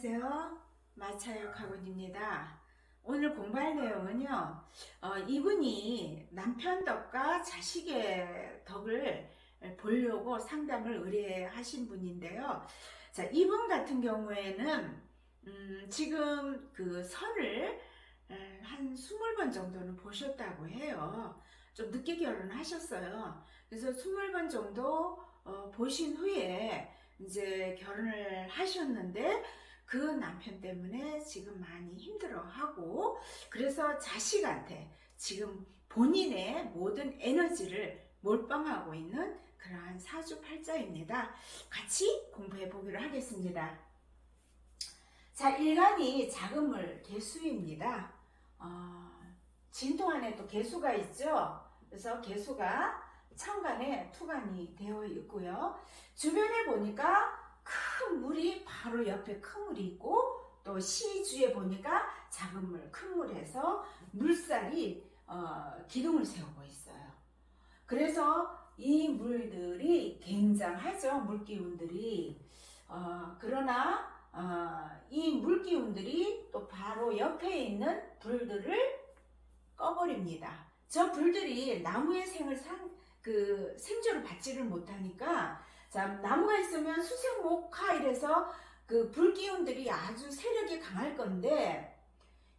안녕하세요. 마차역 학원입니다. 오늘 공부할 내용은요, 이분이 남편 덕과 자식의 덕을 보려고 상담을 의뢰하신 분인데요. 자, 이분 같은 경우에는, 지금 그 선을 한 20번 정도는 보셨다고 해요. 좀 늦게 결혼하셨어요. 그래서 20번 정도 보신 후에 이제 결혼을 하셨는데 그 남편 때문에 지금 많이 힘들어하고, 그래서 자식한테 지금 본인의 모든 에너지를 몰빵하고 있는 그러한 사주팔자입니다. 같이 공부해 보기로 하겠습니다. 자, 일간이 작은 물 개수입니다. 진토 안에 또 개수가 있죠. 그래서 개수가 천간에 투간이 되어 있고요. 주변에 보니까 큰 물이 바로 옆에 큰 물이 있고, 또 시주에 보니까 작은 물, 큰 물에서 물살이 기둥을 세우고 있어요. 그래서 이 물들이 굉장하죠. 물기운들이. 그러나 이 물기운들이 또 바로 옆에 있는 불들을 꺼버립니다. 저 불들이 나무의 생조를 받지를 못하니까, 자, 나무가 있으면 수생목화 이래서 그 불기운들이 아주 세력이 강할 건데,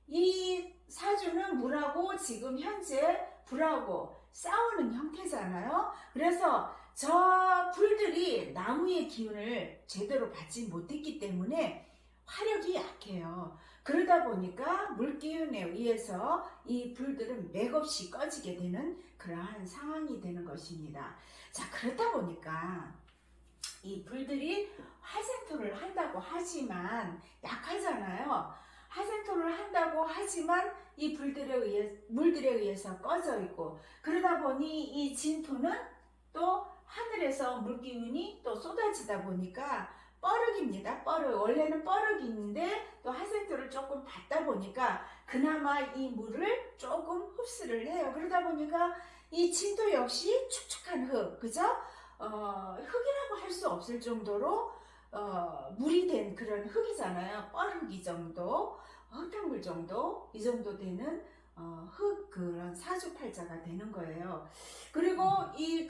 이 사주는 물하고 지금 현재 불하고 싸우는 형태잖아요. 그래서 저 불들이 나무의 기운을 제대로 받지 못했기 때문에 화력이 약해요. 그러다 보니까 물기운에 의해서 이 불들은 맥없이 꺼지게 되는 그러한 상황이 되는 것입니다. 자, 그렇다 보니까 이 불들이 화생토를 한다고 하지만 약하잖아요. 화생토를 한다고 하지만 이 물들에 의해서 꺼져 있고, 그러다 보니 이 진토는 또 하늘에서 물기운이 또 쏟아지다 보니까 뻐륵입니다. 뻐륵. 원래는 뻐륵인데 또 화생토를 조금 받다 보니까 그나마 이 물을 조금 흡수를 해요. 그러다 보니까 이 진토 역시 축축한 흙, 그죠? 흙이라고 할 수 없을 정도로 물이 된 그런 흙이잖아요. 뻘흙이 정도, 흙탕물 정도, 이 정도 되는 그런 사주팔자가 되는 거예요. 그리고 이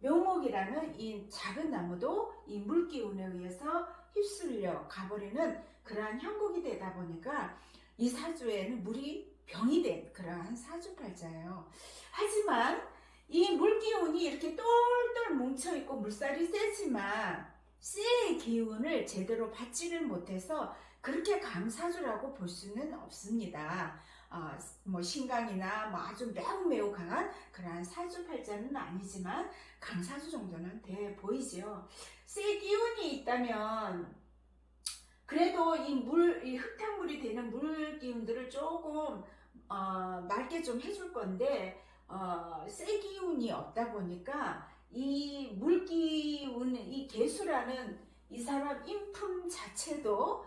묘목이라는 이 작은 나무도 이 물기운에 의해서 휩쓸려 가버리는 그러한 형국이 되다 보니까 이 사주에는 물이 병이 된 그러한 사주팔자예요. 하지만 이 물기운이 이렇게 똘똘 뭉쳐있고 물살이 세지만 쇠의 기운을 제대로 받지를 못해서 그렇게 강사주라고 볼 수는 없습니다. 신강이나 아주 매우 강한 그러한 사주팔자는 아니지만 강사주 정도는 돼 보이죠. 쇠 기운이 있다면 그래도 이 흙탕물이 되는 물 기운들을 조금 맑게 좀 해줄 건데, 쇠 기운이 없다 보니까 이 물기운, 이 개수라는 이 사람 인품 자체도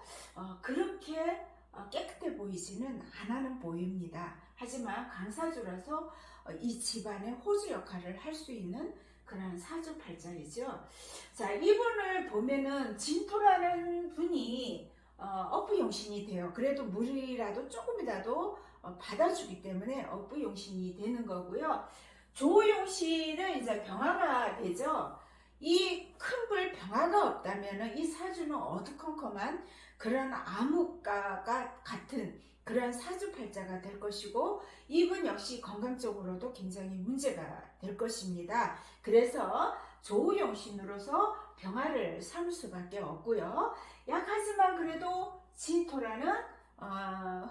그렇게 깨끗해 보이지는 않아는 보입니다. 하지만 강사주라서 이 집안의 호주 역할을 할 수 있는 그런 사주팔자이죠. 자, 이분을 보면은 진토라는 분이 업부용신이 돼요. 그래도 물이라도 조금이라도 받아주기 때문에 업부용신이 되는 거고요. 조용신은 이제 병화가 되죠. 이 큰 불 병화가 없다면 이 사주는 어두컴컴한 그런 암흑과 같은 그런 사주팔자가 될 것이고, 이분 역시 건강적으로도 굉장히 문제가 될 것입니다. 그래서 조용신으로서 병화를 삼을 수밖에 없고요. 약하지만 그래도 진토라는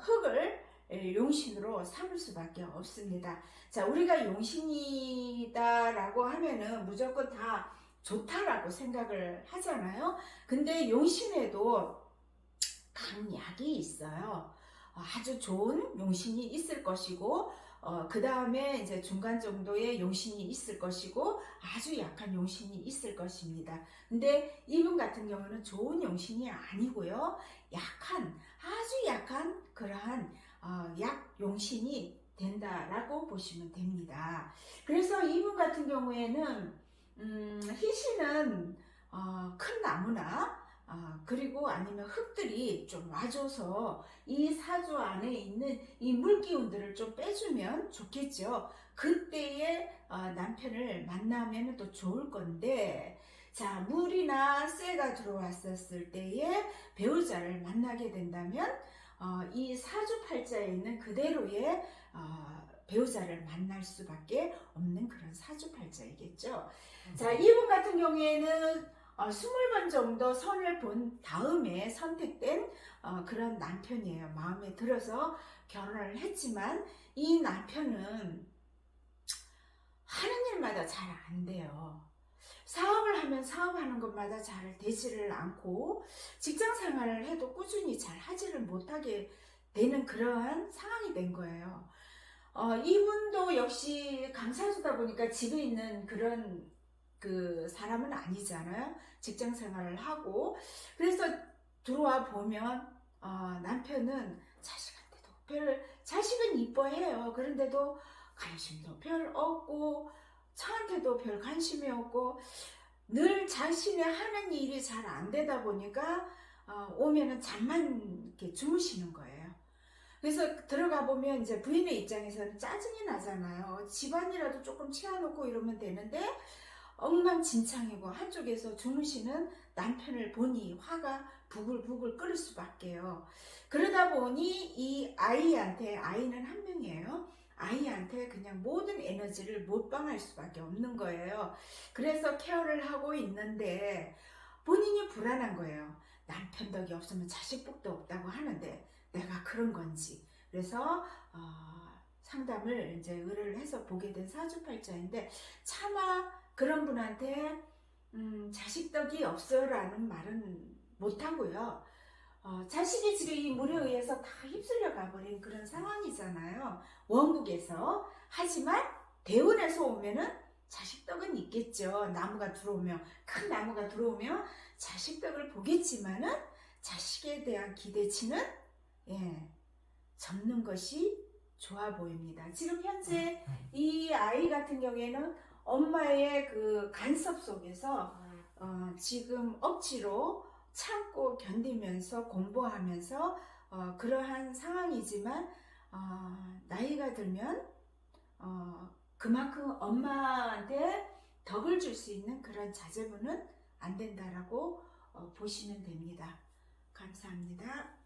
흙을 용신으로 삼을 수밖에 없습니다. 자, 우리가 용신이다라고 하면은 무조건 다 좋다라고 생각을 하잖아요. 근데 용신에도 강약이 있어요. 아주 좋은 용신이 있을 것이고, 그 다음에 이제 중간 정도의 용신이 있을 것이고, 아주 약한 용신이 있을 것입니다. 근데 이분 같은 경우는 좋은 용신이 아니고요. 아주 약한 그러한 약 용신이 된다라고 보시면 됩니다. 그래서 이분 같은 경우에는 희신은 큰 나무나 그리고 아니면 흙들이 좀 와줘서 이 사주 안에 있는 이 물기운들을 좀 빼주면 좋겠죠. 그때에 남편을 만나면 또 좋을 건데, 자, 물이나 쇠가 들어왔었을 때에 배우자를 만나게 된다면 이 사주팔자에 있는 그대로의 배우자를 만날 수밖에 없는 그런 사주팔자이겠죠. 자, 이분 같은 경우에는 20번 정도 선을 본 다음에 선택된 그런 남편이에요. 마음에 들어서 결혼을 했지만 이 남편은 하는 일마다 잘 안 돼요. 사업을 하면 사업하는 것마다 잘 되지를 않고 직장 생활을 해도 꾸준히 잘 하지를 못하게 되는 그러한 상황이 된 거예요. 이분도 역시 강사주다 보니까 집에 있는 그런 그 사람은 아니잖아요. 직장 생활을 하고. 그래서 들어와 보면 남편은 자식은 이뻐해요. 그런데도 관심도 별 없고 저한테도 별 관심이 없고 늘 자신의 하는 일이 잘 안 되다 보니까 오면은 잠만 이렇게 주무시는 거예요. 그래서 들어가 보면 이제 부인의 입장에서는 짜증이 나잖아요. 집안이라도 조금 치워놓고 이러면 되는데 엉망진창이고 한쪽에서 주무시는 남편을 보니 화가 부글부글 끓을 수밖에요. 그러다 보니 이 아이한테, 아이는 한 명이에요. 아이한테 그냥 모든 에너지를 몰빵할 수밖에 없는 거예요. 그래서 케어를 하고 있는데 본인이 불안한 거예요. 남편 덕이 없으면 자식 복도 없다고 하는데 내가 그런 건지. 그래서 상담을 이제 의뢰를 해서 보게 된 사주팔자인데 차마 그런 분한테 자식 덕이 없어라는 말은 못하고요. 자식이 지금 이 물에 의해서 다 휩쓸려 가버린 그런 상황이잖아요. 원국에서. 하지만 대운에서 오면은 자식 덕은 있겠죠. 나무가 들어오면, 큰 나무가 들어오면 자식 덕을 보겠지만은 자식에 대한 기대치는 접는 것이 좋아 보입니다. 지금 현재 이 아이 같은 경우에는 엄마의 그 간섭 속에서 지금 억지로 참고 견디면서 공부하면서 그러한 상황이지만 나이가 들면 그만큼 엄마한테 덕을 줄 수 있는 그런 자제분은 안 된다라고 보시면 됩니다. 감사합니다.